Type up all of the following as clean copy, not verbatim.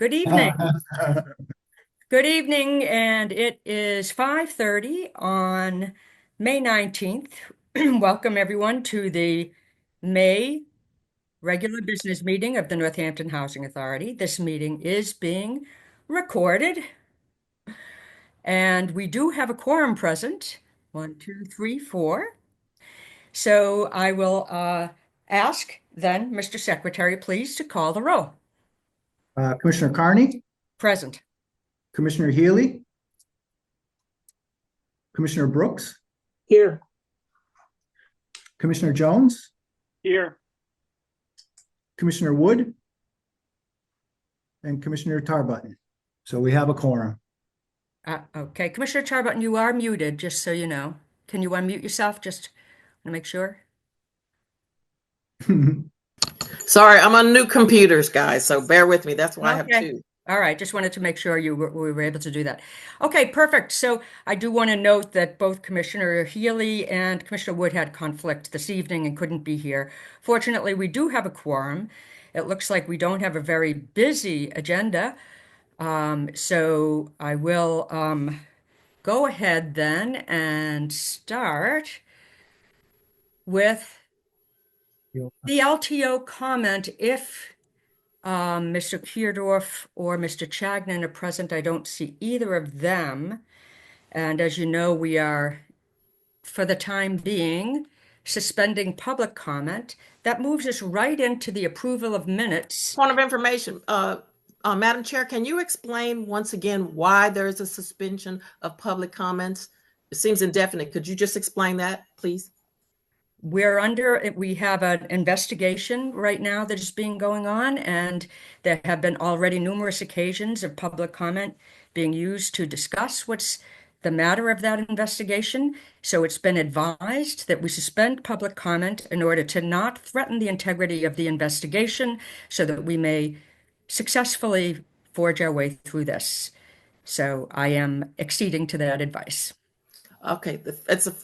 Good evening. Good evening, and it is 5:30 on May 19th. Welcome everyone to the May regular business meeting of the Northampton Housing Authority. This meeting is being recorded, and we do have a quorum present. 1, 2, 3, 4. So I will ask then, Mr. Secretary, please to call the roll. Commissioner Carney, Present. Commissioner Healy, Commissioner Brooks, Here. Commissioner Jones, Here. Commissioner Wood, and Commissioner Tarbutton. So we have a quorum. Okay, Commissioner Charbutton, you are muted, just so you know. Can you unmute yourself? Just to make sure. Sorry, I'm on new computers, guys, so bear with me. That's why I have two. All right, just wanted to make sure we were able to do that. Okay, perfect. So I do want to note that both Commissioner Healy and Commissioner Wood had conflict this evening and couldn't be here. Fortunately, we do have a quorum. It looks like we don't have a very busy agenda. So I will go ahead then and start with the LTO comment. If Mr. Kierdorf or Mr. Chagnon are present, I don't see either of them. And as you know, we are, for the time being, suspending public comment. That moves us right into the approval of minutes. Point of information, Madam Chair, can you explain once again why there is a suspension of public comments? It seems indefinite. Could you just explain that, please? We have an investigation right now that is going on, and there have been already numerous occasions of public comment being used to discuss what's the matter of that investigation. So it's been advised that we suspend public comment in order to not threaten the integrity of the investigation so that we may successfully forge our way through this. So I am acceding to that advice. Okay,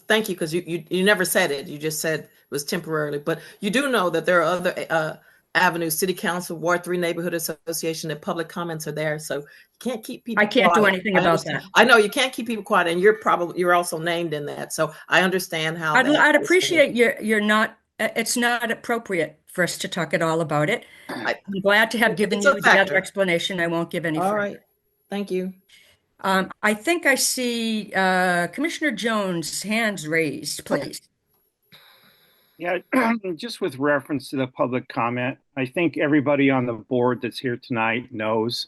thank you, because you never said it. You just said it was temporarily, but you do know that there are other avenues, City Council, Ward 3 Neighborhood Association, that public comments are there. So you can't keep people I can't quiet. do anything about that. I know you can't keep people quiet, and you're also named in that. So I understand how I'd appreciate you're not, it's not appropriate for us to talk at all about it. I'm glad to have given you the other explanation. I won't give any further. All right, thank you. I think I see Commissioner Jones' hands raised, please. Yeah, just with reference to the public comment, I think everybody on the board that's here tonight knows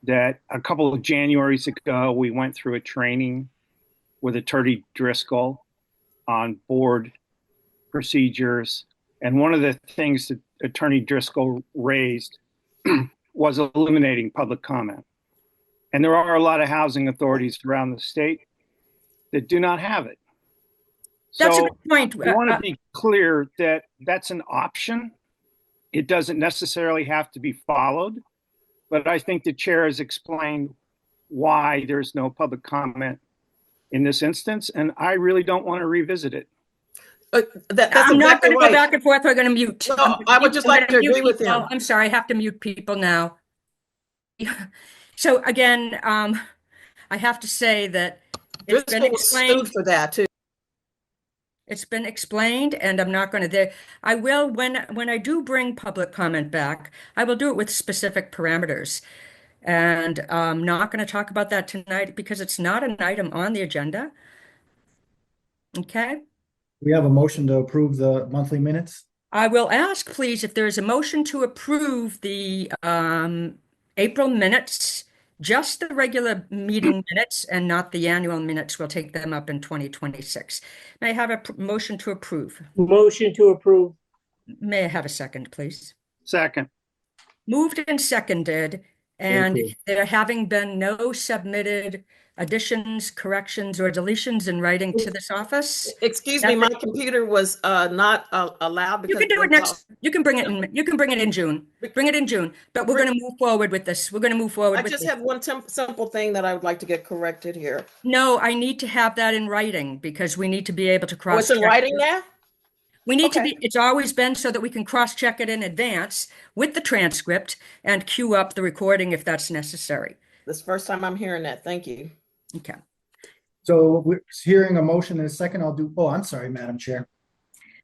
that a couple of Januaries ago, we went through a training with Attorney Driscoll on board procedures. And one of the things that Attorney Driscoll raised was eliminating public comment. And there are a lot of housing authorities around the state that do not have it. That's a good point. I want to be clear that that's an option. It doesn't necessarily have to be followed, but I think the chair has explained why there's no public comment in this instance, and I really don't want to revisit it. I'm not going to go back and forth. We're going to mute. No, I would just like to agree with him. I'm sorry, I have to mute people now. So again, I have to say that it's been explained for that too. It's been explained, and I'm not going to. I will when I do bring public comment back. I will do it with specific parameters, and I'm not going to talk about that tonight because it's not an item on the agenda. Okay. We have a motion to approve the monthly minutes. I will ask, please, if there is a motion to approve the April minutes, just the regular meeting minutes and not the annual minutes. We'll take them up in 2026. May I have a motion to approve? Motion to approve. May I have a second, please? Second. Moved and seconded, and there having been no submitted additions, corrections, or deletions in writing to this office. Excuse me, my computer was not allowed. You can do it next. You can bring it in. You can bring it in June. Bring it in June. But we're going to move forward with this. We're going to move forward. I just have one simple thing that I would like to get corrected here. No, I need to have that in writing because we need to be able to cross. What's in writing now? We need to Okay. be, it's always been so that we can cross-check it in advance with the transcript and queue up the recording if that's necessary. This is the first time I'm hearing that. Thank you. Okay. So we're hearing a motion in a second. Oh, I'm sorry, Madam Chair.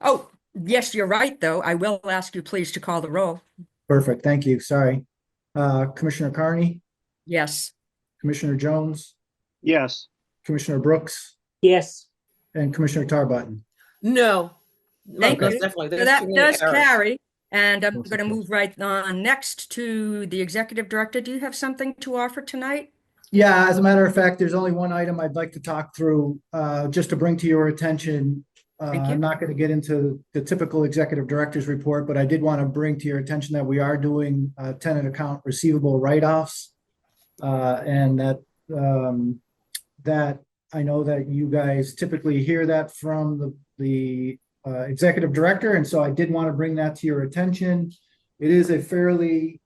Oh, yes, you're right, though. I will ask you please to call the roll. Perfect, thank you, sorry. Commissioner Carney, Yes. Commissioner Jones, Yes. Commissioner Brooks, Yes. and Commissioner Tarbutton. No. Thank Most you. definitely. So There's that too many does errors. carry. And I'm Yes, going to it does. move right on next to the executive director. Do you have something to offer tonight? Yeah, as a matter of fact, there's only one item I'd like to talk through, just to bring to your attention. Thank you. I'm not going to get into the typical executive director's report, but I did want to bring to your attention that we are doing tenant account receivable write-offs. And that I know that you guys typically hear that from the executive director, and so I did want to bring that to your attention. It is a fairly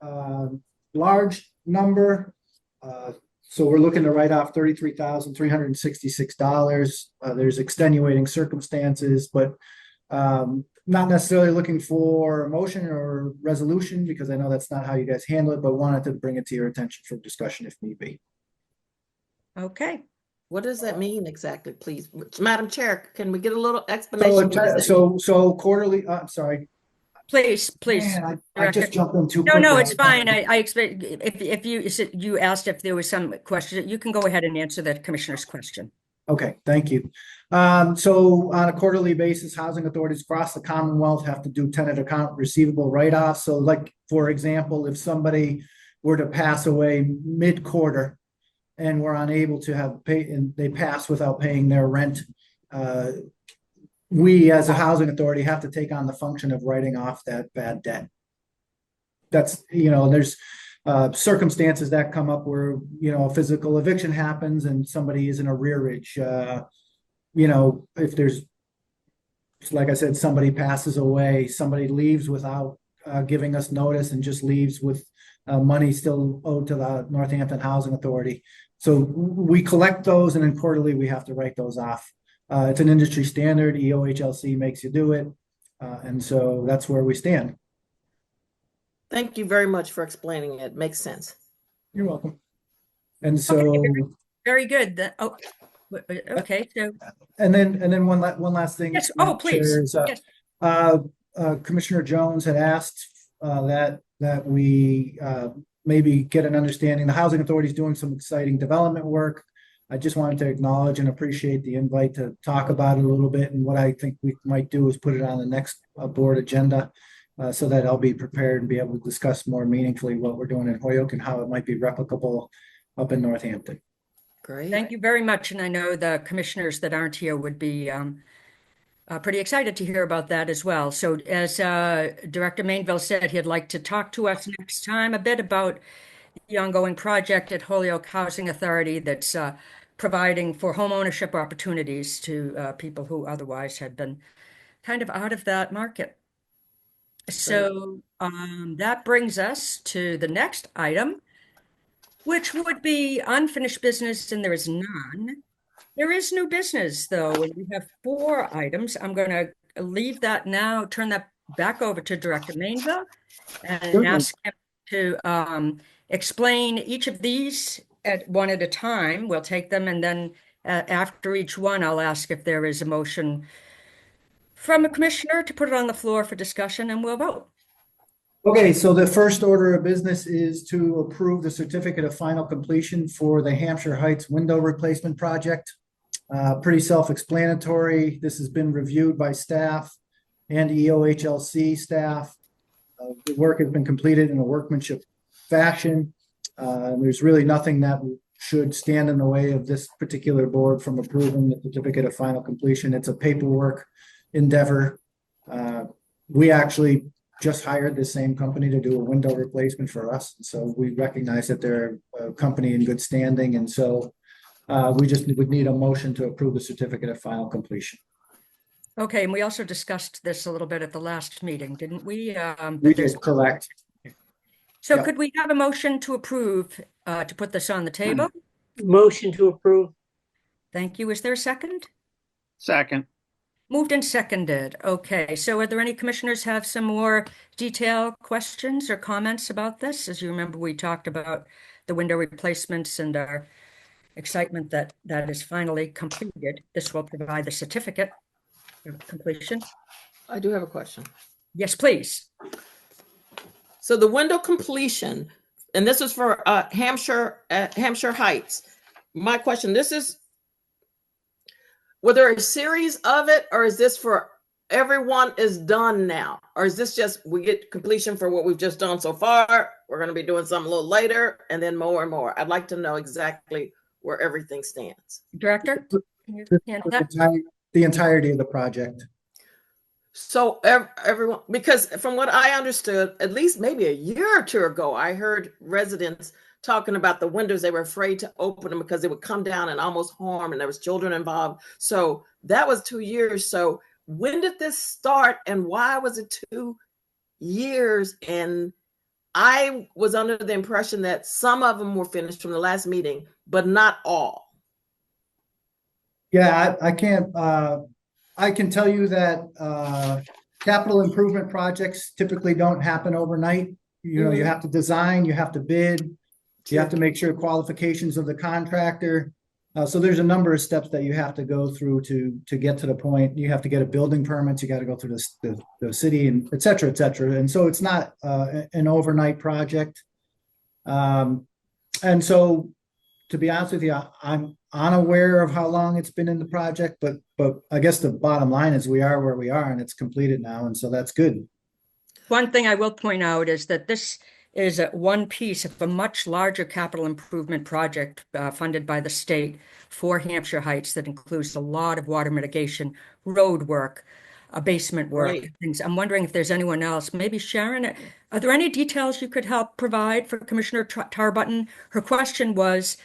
large number. So we're looking to write off $33,366. There's extenuating circumstances, but not necessarily looking for a motion or resolution because I know that's not how you guys handle it, but wanted to bring it to your attention for discussion if need be. Okay. What does that mean exactly, please? Madam Chair, can we get a little explanation? What does that mean? So quarterly, I'm sorry. Please, Man, I Director. just jumped in too No, quick. no, it's fine. I expect if you asked if there was some question, you can go ahead and answer that commissioner's question. Okay, thank you. So on a quarterly basis, housing authorities across the Commonwealth have to do tenant account receivable write-offs. So like, for example, if somebody were to pass away mid-quarter and were unable to have paid, and they pass without paying their rent, we as a housing authority have to take on the function of writing off that bad debt. That's, there's circumstances that come up where, a physical eviction happens and somebody is in arrearage. If there's, like I said, somebody passes away, somebody leaves without giving us notice and just leaves with money still owed to the Northampton Housing Authority. So we collect those and then quarterly we have to write those off. It's an industry standard. EOHLC makes you do it. And so that's where we stand. Thank you very much for explaining it. Makes sense. You're welcome. And so, Okay, very good. Okay, so and then one last thing. yes. Madam Oh, please. Chair, is, Yes. Commissioner Jones had asked that we maybe get an understanding. The Housing Authority is doing some exciting development work. I just wanted to acknowledge and appreciate the invite to talk about it a little bit. And what I think we might do is put it on the next board agenda so that I'll be prepared and be able to discuss more meaningfully what we're doing in Holyoke and how it might be replicable up in Northampton. Great. Thank you very much. And I know the commissioners that aren't here would be pretty excited to hear about that as well. So as Director Mainville said, he'd like to talk to us next time a bit about the ongoing project at Holyoke Housing Authority that's providing for home ownership opportunities to people who otherwise had been kind of out of that market. So that brings us to the next item, which would be unfinished business, and there is none. There is new business, though, and we have 4 items. I'm going to leave that now, turn that back over to Director Mainville and Certainly. ask him to explain each of these one at a time. We'll take them, and then after each one, I'll ask if there is a motion from a commissioner to put it on the floor for discussion, and we'll vote. Okay, so the first order of business is to approve the certificate of final completion for the Hampshire Heights window replacement project. Pretty self-explanatory. This has been reviewed by staff and EOHLC staff. The work has been completed in a workmanship fashion. There's really nothing that should stand in the way of this particular board from approving the certificate of final completion. It's a paperwork endeavor. We actually just hired the same company to do a window replacement for us. So we recognize that they're a company in good standing. And so we just would need a motion to approve the certificate of final completion. Okay, and we also discussed this a little bit at the last meeting, didn't we? We did, correct. So Yep. could we have a motion to approve to put this on the table? Motion to approve. Thank you. Is there a second? Second. Moved and seconded. Okay, so are there any commissioners have some more detailed questions or comments about this? As you remember, we talked about the window replacements and our excitement that that is finally completed. This will provide the certificate of completion. I do have a question. Yes, please. So the window completion, and this is for Hampshire Heights. My question, were there a series of it, or is this for everyone is done now? Or is this just we get completion for what we've just done so far? We're going to be doing something a little later and then more and more. I'd like to know exactly where everything stands. Director, can you This handle is that? the entirety of the project. So everyone, because from what I understood, at least maybe a year or two ago, I heard residents talking about the windows. They were afraid to open them because they would come down and almost harm, and there was children involved. So that was 2 years. So when did this start, and why was it 2 years? And I was under the impression that some of them were finished from the last meeting, but not all. Yeah, I can't, I can tell you that capital improvement projects typically don't happen overnight. You know, you have to design, you have to bid, you have to make sure qualifications of the contractor. So there's a number of steps that you have to go through to get to the point. You have to get a building permit, you got to go through the city and et cetera, et cetera. And so it's not an overnight project. And so to be honest with you, I'm unaware of how long it's been in the project, but I guess the bottom line is we are where we are and it's completed now, and so that's good. One thing I will point out is that this is one piece of a much larger capital improvement project funded by the state for Hampshire Heights that includes a lot of water mitigation, road work, basement work, Right. things. I'm wondering if there's anyone else. Maybe Sharon, are there any details you could help provide for Commissioner Tarbutton? Her question was,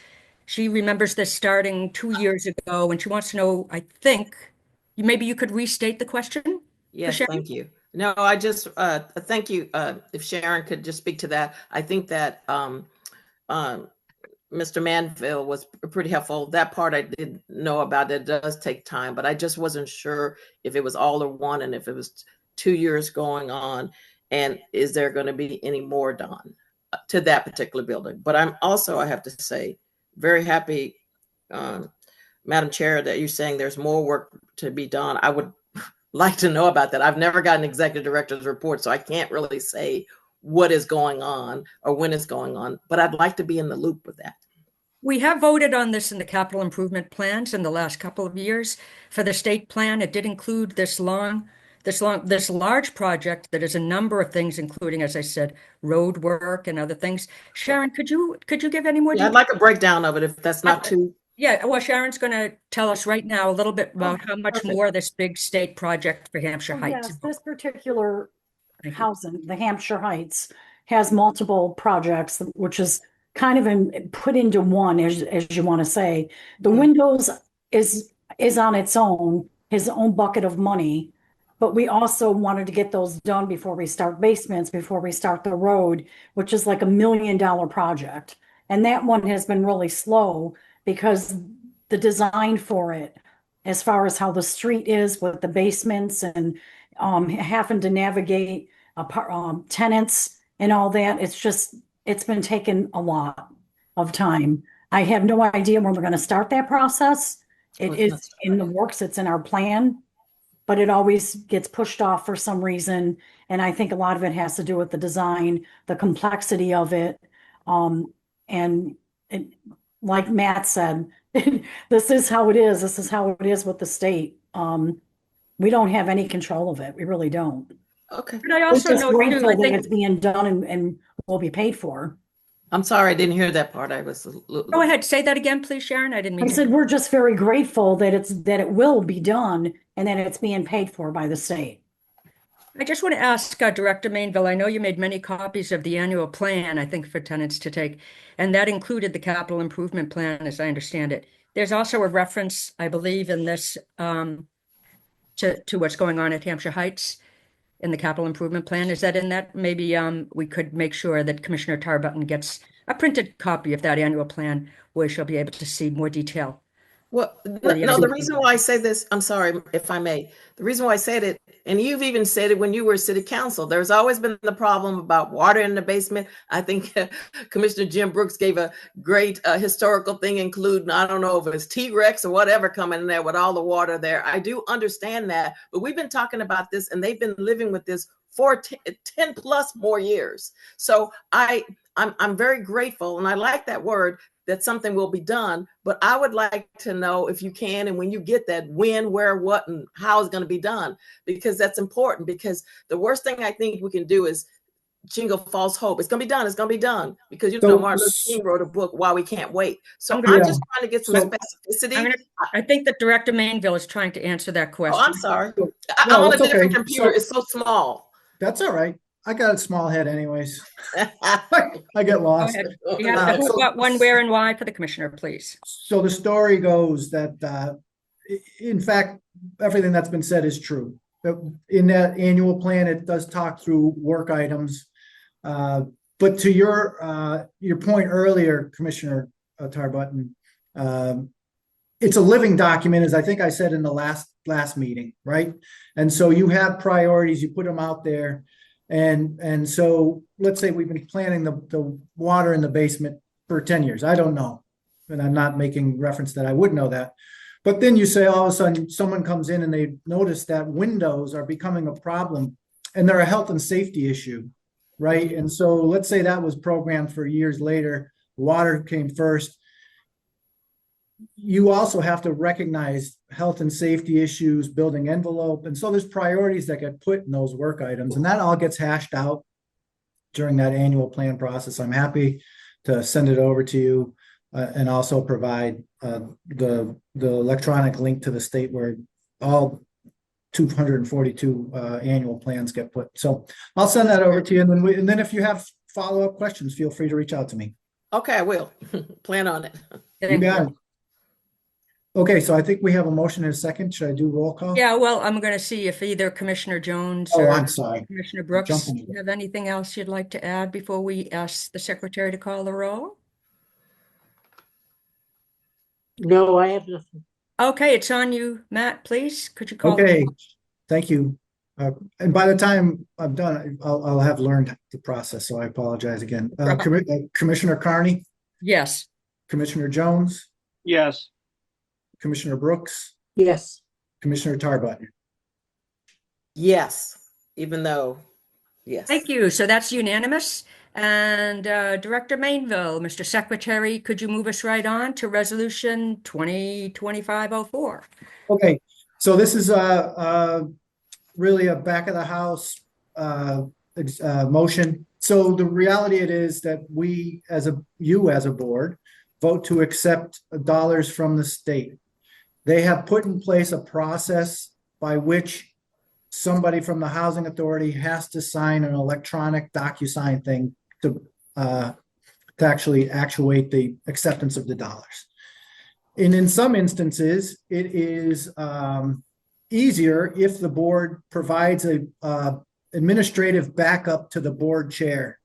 she remembers this starting 2 years ago, and she wants to know, I think, maybe you could restate the question for Yes, Sharon? thank you. No, I just thank you. If Sharon could just speak to that, I think that Mr. Manville was pretty helpful. That part I didn't know about. It does take time, but I just wasn't sure if it was all or one, and if it was 2 years going on, and is there going to be any more done to that particular building? But I'm also, I have to say, very happy, Madam Chair, that you're saying there's more work to be done. I would like to know about that. I've never gotten executive director's report, so I can't really say what is going on or when it's going on, but I'd like to be in the loop with that. We have voted on this in the capital improvement plans in the last couple of years. For the state plan, it did include this large project that is a number of things, including, as I said, road work and other things. Sharon, could you give any more Yeah, I'd detail? like a breakdown of it if that's not too. Yeah, well, Sharon's going to tell us right now a little bit about how much perfect. more this big state project for Hampshire Heights. Yes, this particular Thank you. housing, the Hampshire Heights, has multiple projects, which is kind of put into one, as you want to say. The windows is on its own, his own bucket of money, but we also wanted to get those done before we start basements, before we start the road, which is like $1 million project. And that one has been really slow because the design for it, as far as how the street is with the basements and having to navigate tenants and all that, it's been taking a lot of time. I have no idea when we're going to start that process. It is in the works, it's in our plan, but it always gets pushed off for some reason. And I think a lot of it has to do with the design, the complexity of it. And like Matt said, this is how it is. This is how it is with the state. We don't have any control of it. We really don't. Okay. But I We're also just know, too, grateful I that think, it's being done and will be paid for. I'm sorry, I didn't hear that part. I was. go ahead, say that again, please, Sharon. I didn't I mean to. said, we're just very grateful that it will be done and that it's being paid for by the state. I just want to ask Director Mainville, I know you made many copies of the annual plan, I think, for tenants to take, and that included the capital improvement plan, as I understand it. There's also a reference, I believe, in this to what's going on at Hampshire Heights in the capital improvement plan. Is that in that? Maybe we could make sure that Commissioner Tarbutton gets a printed copy of that annual plan where she'll be able to see more detail Well, for the no, the SB. reason why I say this, I'm sorry if I may. The reason why I said it, and you've even said it when you were city council, there's always been the problem about water in the basement. I think Commissioner Jim Brooks gave a great historical thing, including, I don't know if it's T-Rex or whatever coming in there with all the water there. I do understand that, but we've been talking about this and they've been living with this for 10 plus more years. So I'm very grateful, and I like that word, that something will be done, but I would like to know, if you can, and when you get that, when, where, what, and how it's going to be done, because that's important. Because the worst thing I think we can do is jingle false hope. It's going to be done. It's going to be done. Because So, Martin Luther King wrote a book, Why We Can't Wait. So I'm I'm gonna, yeah, just trying to get some so, specificity. I think that Director Mainville is trying to answer that Oh, I'm question. sorry. so- I'm no, on a it's different okay. computer. So It's so small. that's all right. I got a small head anyways. I get Go lost. ahead. You have the who, what, when, where, and why for the commissioner, please. So the story goes that, in fact, everything that's been said is true. In that annual plan, it does talk through work items. But to your point earlier, Commissioner Tarbutton, it's a living document, as I think I said in the last meeting, right? And so you have priorities, you put them out there. And so let's say we've been planning the water in the basement for 10 years. I don't know. And I'm not making reference that I would know that. But then you say all of a sudden someone comes in and they notice that windows are becoming a problem and they're a health and safety issue, right? And so let's say that was programmed for years later, water came first. You also have to recognize health and safety issues, building envelope. And so there's priorities that get put in those work items, and that all gets hashed out during that annual plan process. I'm happy to send it over to you and also provide the electronic link to the state where all 242 annual plans get put. So I'll send that over to you. And then if you have follow-up questions, feel free to reach out to me. Okay, I will. Plan on it. You got it. Okay, so I think we have a motion and a second. Should I do roll call? Yeah, well, I'm going to see if either Commissioner Jones Oh, or I'm sorry. Commissioner Brooks, do Jumping. you have anything else you'd like to add before we ask the secretary to call the roll? No, I have nothing. Okay, it's on you, Matt, please. Could you call? Okay, thank you. And by the time I'm done, I'll have learned the process, so I apologize again. Commissioner Carney, Yes. Commissioner Jones, Yes. Commissioner Brooks, Yes. Commissioner Tarbutton. Yes, even though, yes. Thank you. So that's unanimous. And Director Mainville, Mr. Secretary, could you move us right on to Resolution 2025-04? Okay, so this is really a back of the house motion. So the reality it is that you as a board vote to accept dollars from the state. They have put in place a process by which somebody from the housing authority has to sign an electronic DocuSign thing to actually actuate the acceptance of the dollars. And in some instances, it is easier if the board provides a administrative backup to the board chair.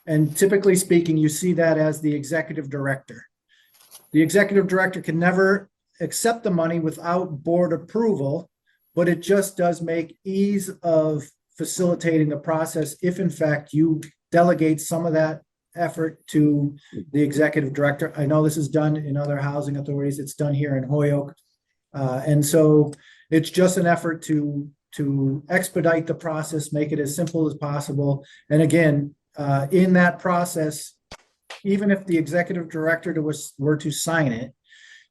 And typically speaking, you see that as the executive director. The executive director can never accept the money without board approval, but it just does make ease of facilitating the process if in fact you delegate some of that effort to the executive director. I know this is done in other housing authorities. It's done here in Holyoke. And so it's just an effort to expedite the process, make it as simple as possible. And again, in that process, even if the executive director were to sign it,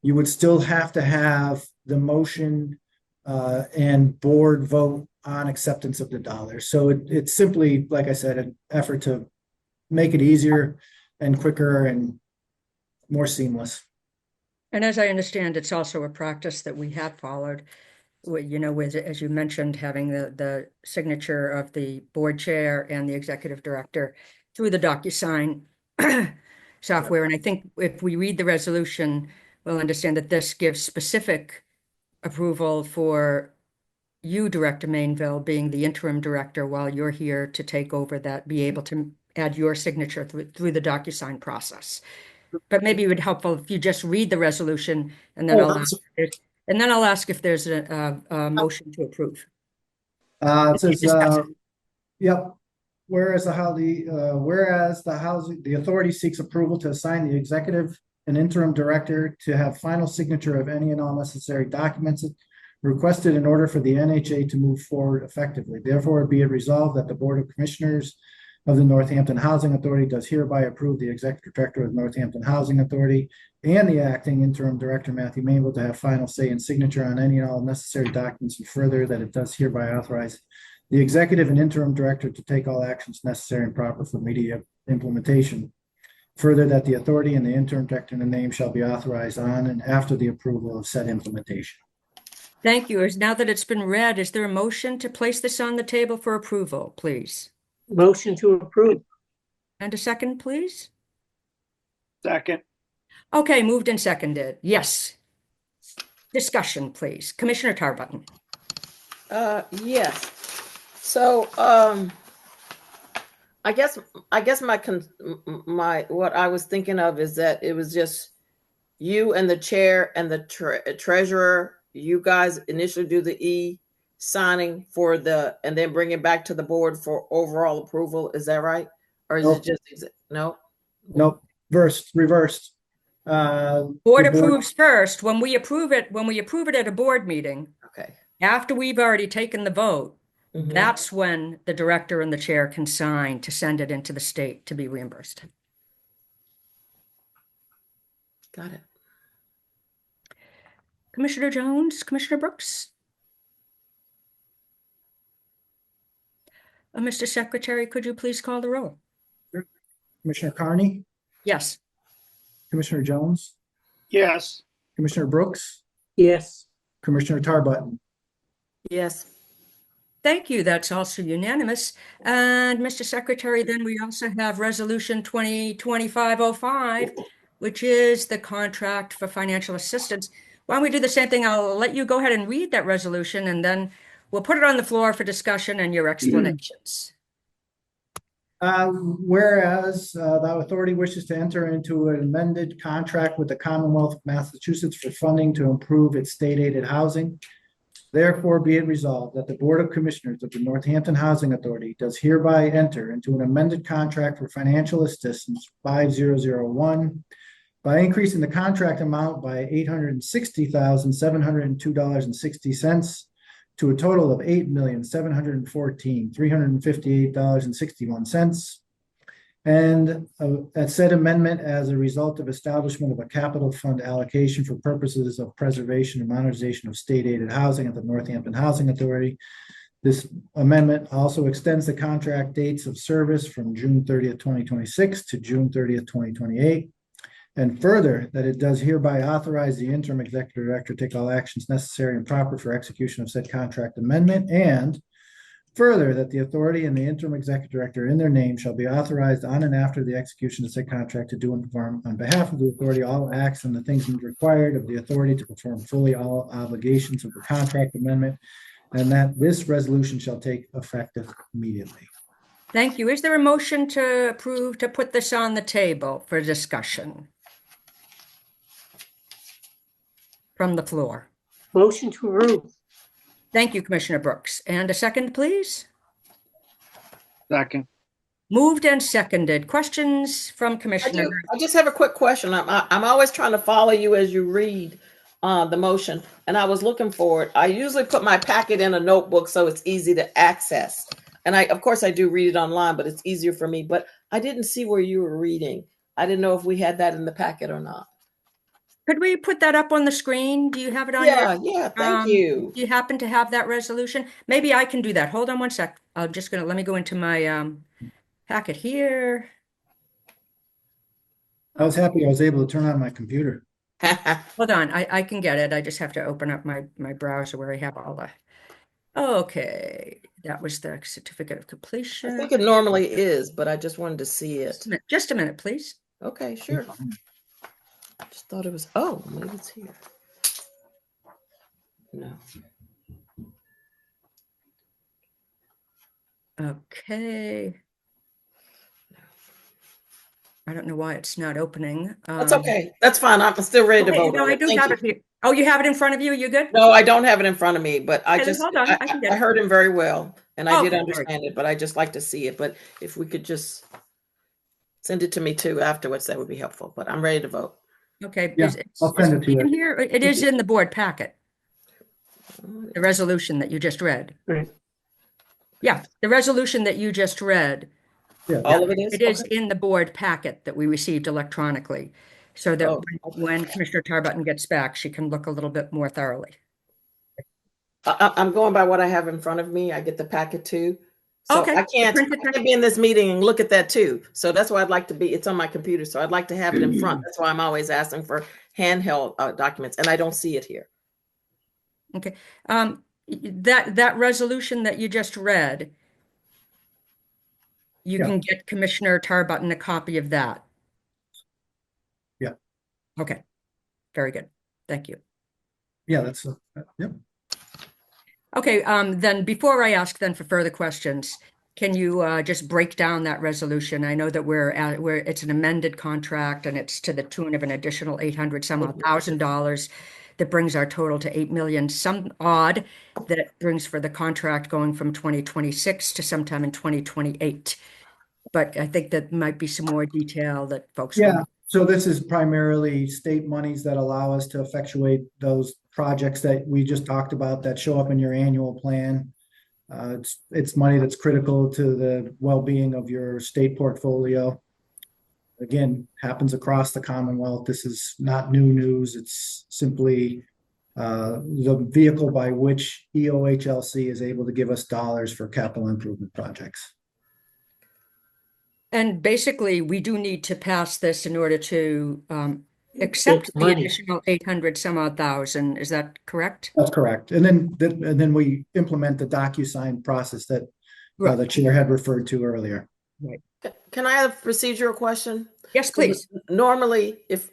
you would still have to have the motion and board vote on acceptance of the dollars. So it's simply, like I said, an effort to make it easier and quicker and more seamless. And as I understand, it's also a practice that we have followed, with, as you mentioned, having the signature of the board chair and the executive director through the DocuSign software. And I think if we read the resolution, we'll understand that this gives specific approval for you, Director Mainville, being the interim director while you're here to take over that, be able to add your signature through the DocuSign process. but maybe it would be helpful if you just read the resolution and then Oh, I'll ask if there's a motion to approve. It says, Discuss it. yep. Whereas the authority seeks approval to assign the executive and interim director to have final signature of any and all necessary documents requested in order for the NHA to move forward effectively. Therefore, be it resolved that the Board of Commissioners of the Northampton Housing Authority does hereby approve the executive director of Northampton Housing Authority and the acting interim director, Matthew Mabel, to have final say and signature on any and all necessary documents, and further that it does hereby authorize the executive and interim director to take all actions necessary and proper for immediate implementation. Further, that the authority and the interim director in the name shall be authorized on and after the approval of said implementation. Thank you. Now that it's been read, is there a motion to place this on the table for approval, please? motion to approve. And a second, please? Second. Okay, moved and seconded. Yes. Discussion, please. Commissioner Tarbutton. Yes. So, I guess my what I was thinking of is that it was just you and the chair and the treasurer. You guys initially do the signing for and then bring it back to the board for overall approval. Is that right? Or is it just no? Nope, reversed. Board approves first. When we approve it at a board meeting, Okay. after we've already taken the vote, that's when the director and the chair can sign to send it into the state to be reimbursed. Got it. Commissioner Jones, Commissioner Brooks? Mr. Secretary, could you please call the roll? Commissioner Carney, Yes. Commissioner Jones, Yes. Commissioner Brooks, Yes, Commissioner Tarbutton. Yes. Thank you. That's also unanimous. And Mr. Secretary, then we also have Resolution 2025-05, which is the contract for financial assistance. Why don't we do the same thing? I'll let you go ahead and read that resolution, and then we'll put it on the floor for discussion and your explanations. Whereas the authority wishes to enter into an amended contract with the Commonwealth of Massachusetts for funding to improve its state-aided housing. Therefore, be it resolved that the Board of Commissioners of the Northampton Housing Authority does hereby enter into an amended contract for financial assistance 5001 by increasing the contract amount by $860,702.60 to a total of $8,714,358.61. And that said amendment as a result of establishment of a capital fund allocation for purposes of preservation and modernization of state-aided housing at the Northampton Housing Authority. This amendment also extends the contract dates of service from June 30th, 2026 to June 30th, 2028. And further, that it does hereby authorize the interim executive director to take all actions necessary and proper for execution of said contract amendment. And further, that the authority and the interim executive director in their name shall be authorized on and after the execution of said contract to do and perform on behalf of the authority all acts and the things required of the authority to perform fully all obligations of the contract amendment, and that this resolution shall take effect immediately. Thank you. Is there a motion to approve to put this on the table for discussion from the floor? motion to approve. Thank you, Commissioner Brooks. And a second, please? Second. Moved and seconded. Questions from Commissioner? I just have a quick question. I'm always trying to follow you as you read the motion, and I was looking for it. I usually put my packet in a notebook so it's easy to access. And of course, I do read it online, but it's easier for me. But I didn't see where you were reading. I didn't know if we had that in the packet or not. Could we put that up on the screen? Do you have it on Yeah, thank you. Do you happen to have that resolution? Maybe I can do that. Hold on one sec. Let me go into my packet here. I was happy I was able to turn on my computer. Hold on, I can get it. I just have to open up my browser where I have all the. Okay, that was the certificate of I completion. think it normally is, but I just wanted to see it. Just a minute, please. Okay, sure. I just thought it was, oh, maybe it's here. No. Okay. I don't know why it's not opening. That's okay. That's fine. I'm still ready to Okay, vote no, on I it. do Thank have you. it here. Oh, you have it in front of you? You good? No, I don't have it in front of me, but Okay, then hold on. I can get I it. heard him very well and I did Okay, very understand it, but I just like to see it. But if we could just send it to me too afterwards, that would be helpful. But I'm ready to vote. okay. Yeah, I'll Is send it it to in you. here? It is in the board packet, the resolution that you just read. Right. Yeah, the resolution that you just read. Yeah, All of it is? It is Okay. in the board packet that we received electronically, so that Oh, when Commissioner Tarbutton gets back, she can look a little bit more thoroughly. I'm going by what I have in front of me. I get the packet too. So Okay, I the can't, printed I can't be in this meeting and look at that too. So that's why I'd like to be, it's on my computer. So I'd like to have it in front. That's why I'm always asking for handheld documents and I don't see it here. Okay, that resolution that you just read, you Yeah. can get Commissioner Tarbutton a copy of that. Yeah. Okay, very good. Thank you. Yeah, that's, yep. Okay, then before I ask then for further questions, can you just break down that resolution? I know that it's an amended contract and it's to the tune of an additional 800 some odd thousand dollars. That brings our total to 8 million some odd. That brings for the contract going from 2026 to sometime in 2028. But I think that might be some more detail that folks Yeah, want. so this is primarily state monies that allow us to effectuate those projects that we just talked about that show up in your annual plan. It's money that's critical to the well-being of your state portfolio. Again, happens across the Commonwealth. This is not new news. It's simply the vehicle by which EOHLC is able to give us dollars for capital improvement projects. And basically, we do need to pass this in order to accept It's the money. additional 800 some odd thousand. Is that correct? That's correct. And then we implement the DocuSign process that Right. the chair had referred to earlier. Right. Can I have a procedural question? Yes, 'Cause please. normally, if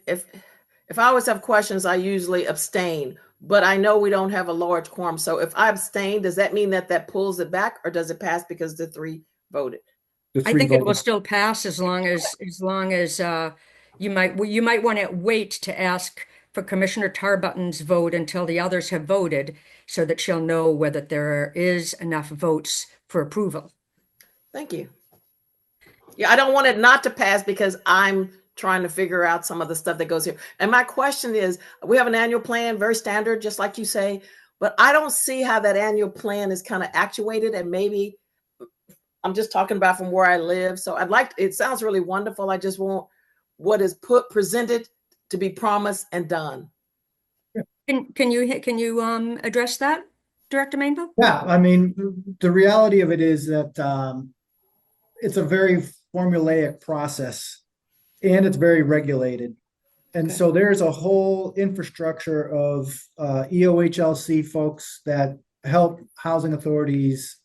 I always have questions, I usually abstain. But I know we don't have a large quorum. So if I abstain, does that mean that pulls it back, or does it pass because the three voted? The I three think it will votes. still pass as long as you might want to wait to ask for Commissioner Tarbutton's vote until the others have voted so that she'll know whether there is enough votes for approval. Thank you. Yeah, I don't want it not to pass because I'm trying to figure out some of the stuff that goes here. And my question is, we have an annual plan, very standard, just like you say, but I don't see how that annual plan is kind of actuated. And maybe I'm just talking about from where I live. So it sounds really wonderful. I just want what is presented to be promised and done. Can you address that, Director Mainville? Yeah, I mean, the reality of it is that it's a very formulaic process and it's very regulated. And Okay. so there's a whole infrastructure of EOHLC folks that help housing authorities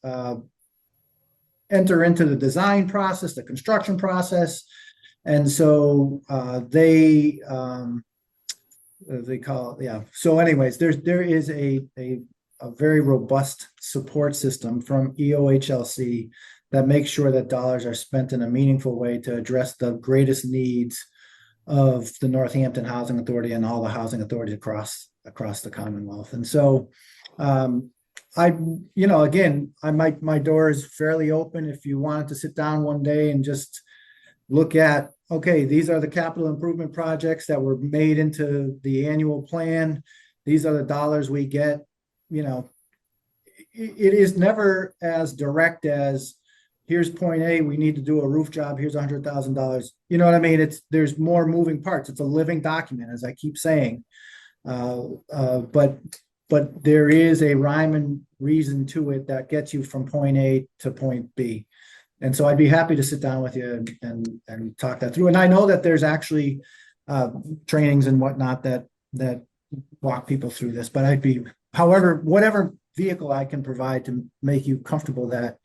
enter into the design process, the construction process. And so they call it, yeah. So anyways, there is a very robust support system from EOHLC that makes sure that dollars are spent in a meaningful way to address the greatest needs of the Northampton Housing Authority and all the housing authorities across the Commonwealth. And so again, my door is fairly open if you wanted to sit down one day and just look at, okay, these are the capital improvement projects that were made into the annual plan. These are the dollars we get. It is never as direct as here's point A, we need to do a roof job, here's $100,000. You know what I mean? There's more moving parts. It's a living document, as I keep saying. But there is a rhyme and reason to it that gets you from point A to point B. And so I'd be happy to sit down with you and talk that through. And I know that there's actually trainings and whatnot that walk people through this, but whatever vehicle I can provide to make you comfortable that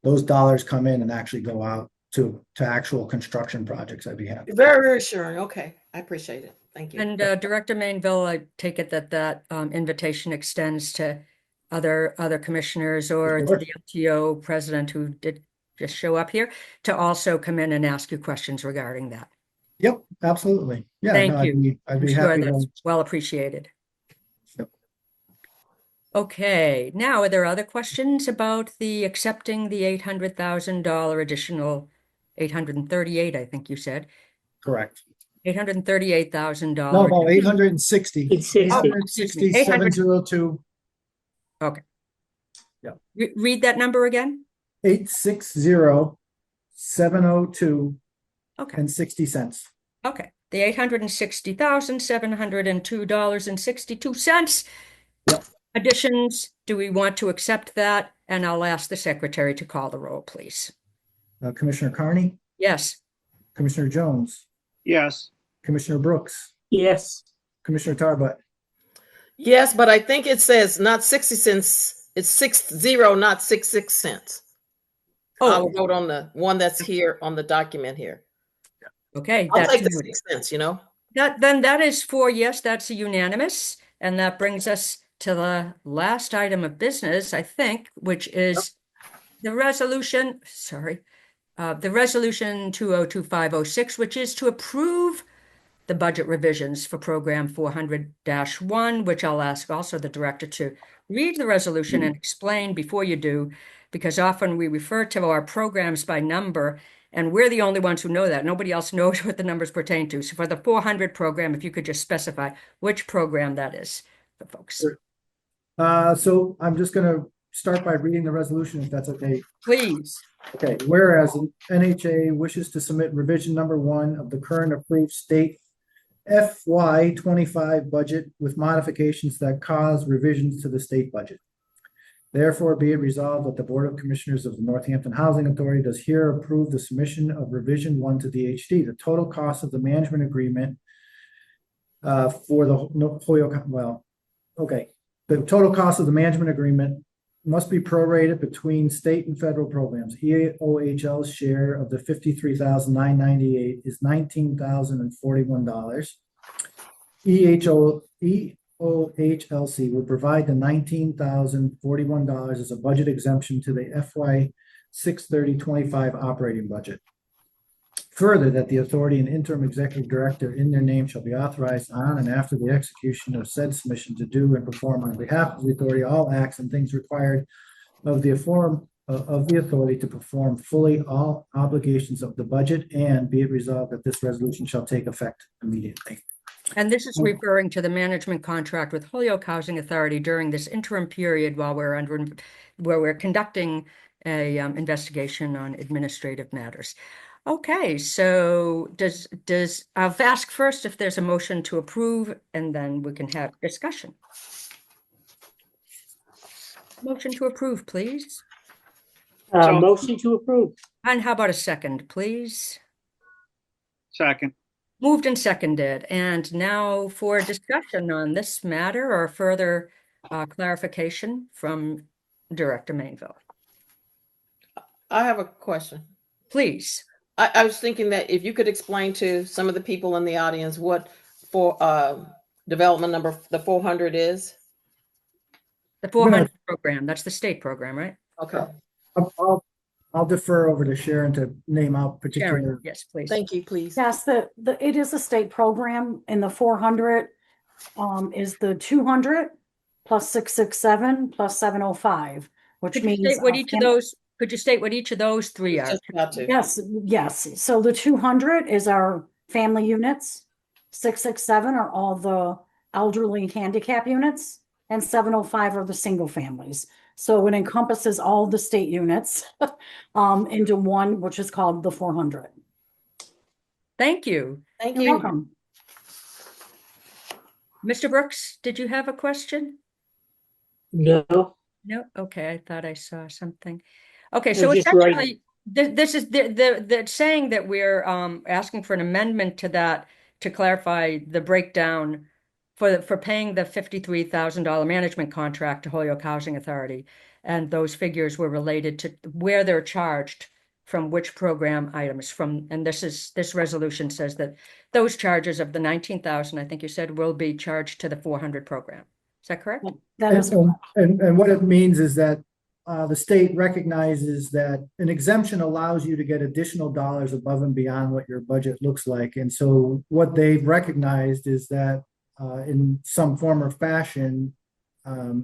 those dollars come in and actually go out to actual construction projects, I'd be happy. Very reassuring. Okay. I appreciate it. Thank you. And Director Mainville, I take it that invitation extends to other commissioners or to the LTO president who did just show up here to also come in and ask you questions regarding that. Yep, absolutely. Yeah, no, Thank you. I'd I'm be sure happy that's to. well appreciated. Yep. Okay, now are there other questions about the accepting the $800,000 additional 838, I think you said, Correct. No, $838,000. about 860. It's 60. Oh, excuse me, 800. 702. Okay. Yeah. Read that number again. 860-702 Okay. and 60 cents. Okay. The $860,702.62. Yep. Additions, do we want to accept that? And I'll ask the secretary to call the roll, please. Commissioner Carney, Yes. Commissioner Jones, Yes. Commissioner Brooks, Yes. Commissioner Tarbutt. Yes, but I think it says not 60 cents. It's 60, not 66 cents. I will Oh, vote on the one that's here on the document here. okay. I'll That's take the noted. 6 cents, you know? That is for yes, that's a unanimous. And that brings us to the last item of business, I think, which is the resolution, the resolution 202506, which is to approve the budget revisions for program 400-1, which I'll ask also the director to read the resolution and explain before you do, because often we refer to our programs by number, and we're the only ones who know that. Nobody else knows what the numbers pertain to. So for the 400 program, if you could just specify which program that is for folks. Sure. So I'm just going to start by reading the resolution, if that's okay. Please. Okay, whereas NHA wishes to submit revision number 1 of the current approved state FY25 budget with modifications that cause revisions to the state budget. Therefore, be it resolved that the Board of Commissioners of the Northampton Housing Authority does here approve the submission of revision 1 to the HD. The total cost of the management agreement for the Holyoke, well, okay. The total cost of the management agreement must be prorated between state and federal programs. EOHL's share of the $53,998 is $19,041. EOHLC will provide the $19,041 as a budget exemption to the FY 6/30/25 operating budget. Further, that the authority and interim executive director in their name shall be authorized on and after the execution of said submission to do and perform on behalf of the authority all acts and things required of the authority to perform fully all obligations of the budget, and be it resolved that this resolution shall take effect immediately. And this is referring to the management contract with Holyoke Housing Authority during this interim period while where we're conducting a investigation on administrative matters. Okay, so I'll ask first if there's a motion to approve, and then we can have discussion. Motion to approve, please. Motion to approve. And how about a second, please? Second. Moved and seconded. And now for discussion on this matter or further clarification from Director Mainville. I have a question. Please. I was thinking that if you could explain to some of the people in the audience what for development number the 400 is. The 400 program, that's the state program, right? Okay. I'll defer over to Sharon to name out particular. Sharon, yes, please. Thank you, please. Yes, it is a state program, and the 400 is the 200 plus 667 plus 705, which Could you means state what each of those? Could you state what each of those three are? Just about to. Yes. So the 200 is our family units, 667 are all the elderly handicap units, and 705 are the single families. So it encompasses all the state units into one, which is called the 400. Thank you. Thank You're you. welcome. Mr. Brooks, did you have a question? No. No? Okay, I thought I saw something. Okay, I so was just writing. essentially, this is the saying that we're asking for an amendment to that to clarify the breakdown for paying the $53,000 management contract to Holyoke Housing Authority. And those figures were related to where they're charged from which program items from, and this resolution says that those charges of the 19,000, I think you said, will be charged to the 400 program. Is that correct? That is And what it means is that the state recognizes that an exemption allows you to get additional dollars above and beyond what your budget looks like. And so what they've recognized is that in some form or fashion,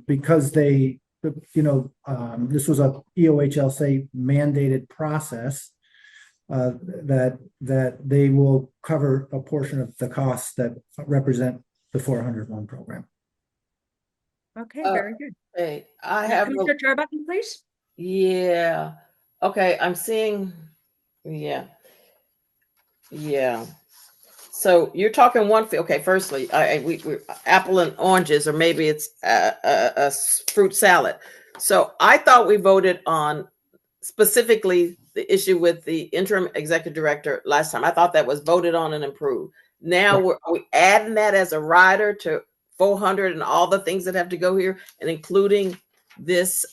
because this was a EOHLC mandated process, that they will cover a portion of the costs that represent the 401 program. Okay, Uh, very good. Hey, I have, Commissioner Tarbutton, please. yeah. Okay, I'm seeing, yeah. So you're talking okay, firstly, we apple and oranges, or maybe it's a fruit salad. So I thought we voted on specifically the issue with the interim executive director last time. I thought that was voted on and approved. Now are we adding that as a rider to 400 and all the things that have to go here, and including this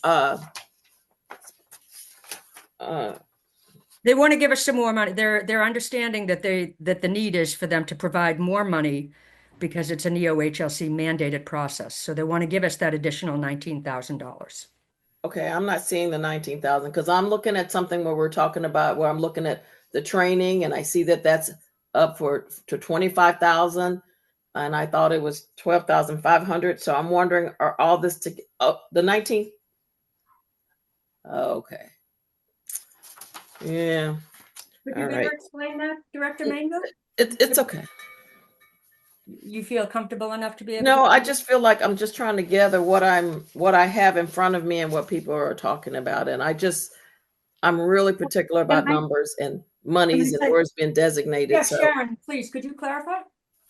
They want to give us some more money. They're understanding that the need is for them to provide more money because it's an EOHLC mandated process. So they want to give us that additional $19,000. Okay, I'm not seeing the 19,000 because I'm looking at something where we're talking about where I'm looking at the training, and I see that that's up to 25,000, and I thought it was 12,500. So I'm wondering, are all this to the 19? Okay. Yeah. Could All you right. explain that, Director Mango? It's okay. You feel comfortable enough to be able No, to? I just feel like I'm just trying to gather what I have in front of me and what people are talking about. And I'm really particular about numbers and monies and where it's been designated. Yes, So Sharon, please, could you clarify?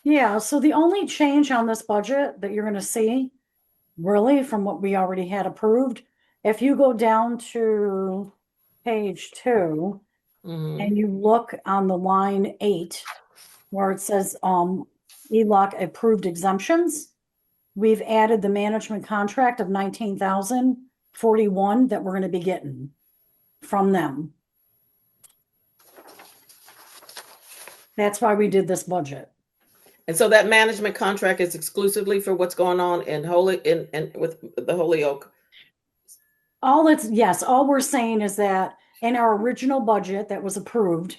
Yeah, so the only change on this budget that you're gonna see, really, from what we already had approved, if you go down to page 2 mhm. and you look on the line 8, where it says, ELOC approved exemptions, we've added the management contract of 19,041 that we're gonna be getting from them. That's why we did this budget. And so that management contract is exclusively for what's going on in with the Holyoke. All we're saying is that in our original budget that was approved,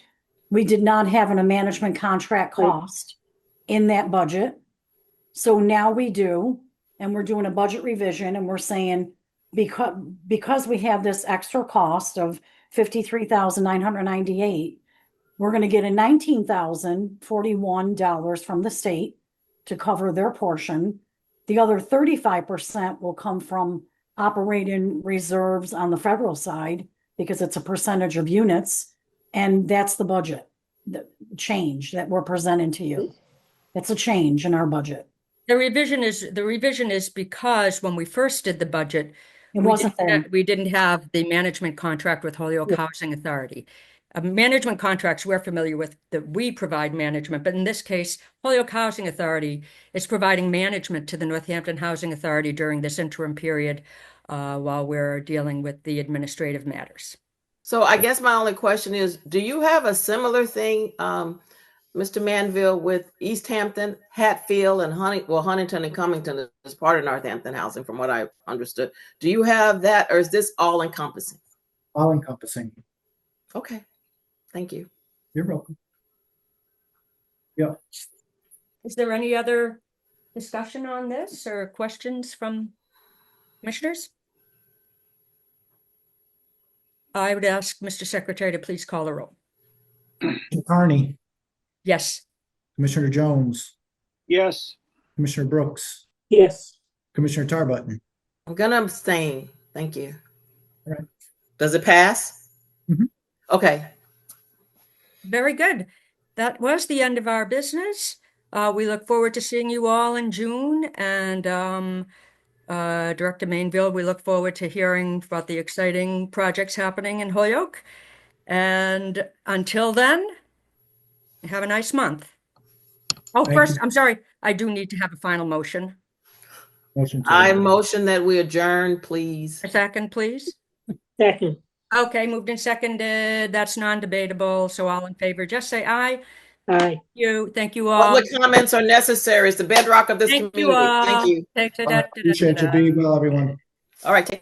we did not have a management contract cost in that budget. So now we do, and we're doing a budget revision, and we're saying because we have this extra cost of $53,998, we're going to get a $19,041 from the state to cover their portion. The other 35% will come from operating reserves on the federal side because it's a percentage of units. And that's the budget, the change that we're presenting to you. It's a change in our budget. The revision is because when we first did the budget, It wasn't there. we didn't have the management contract with Holyoke Housing Authority. Management contracts we're familiar with, that we provide management, but in this case, Holyoke Housing Authority is providing management to the Northampton Housing Authority during this interim period while we're dealing with the administrative matters. So I guess my only question is, do you have a similar thing, Mr. Manville, with East Hampton, Hatfield, and Huntington and Cummington is part of Northampton Housing, from what I understood. Do you have that, or is this all encompassing? All encompassing. Okay, thank you. You're welcome. Yeah. Is there any other discussion on this or questions from commissioners? I would ask Mr. Secretary to please call the roll. Commissioner Carney, Yes. Commissioner Jones, Yes. Commissioner Brooks, Yes. Commissioner Tarbutton. I'm gonna abstain. Thank you. All right. Does it pass? Mhm. Okay. Very good. That was the end of our business. We look forward to seeing you all in June, and Director Mainville, we look forward to hearing about the exciting projects happening in Holyoke. And until then, have a nice month. Oh, Thank first, you. I'm sorry, I do need to have a final motion. Motion to I adjourn. motion that we adjourn, please. A second, please. Second. Okay, moved and seconded. That's non-debatable. So all in favor, just say aye. Aye. Thank you all. Public comments are necessary. It's the bedrock of this Thank you community. all. Thank you. Thank you. Appreciate you. Be well, everyone. All right.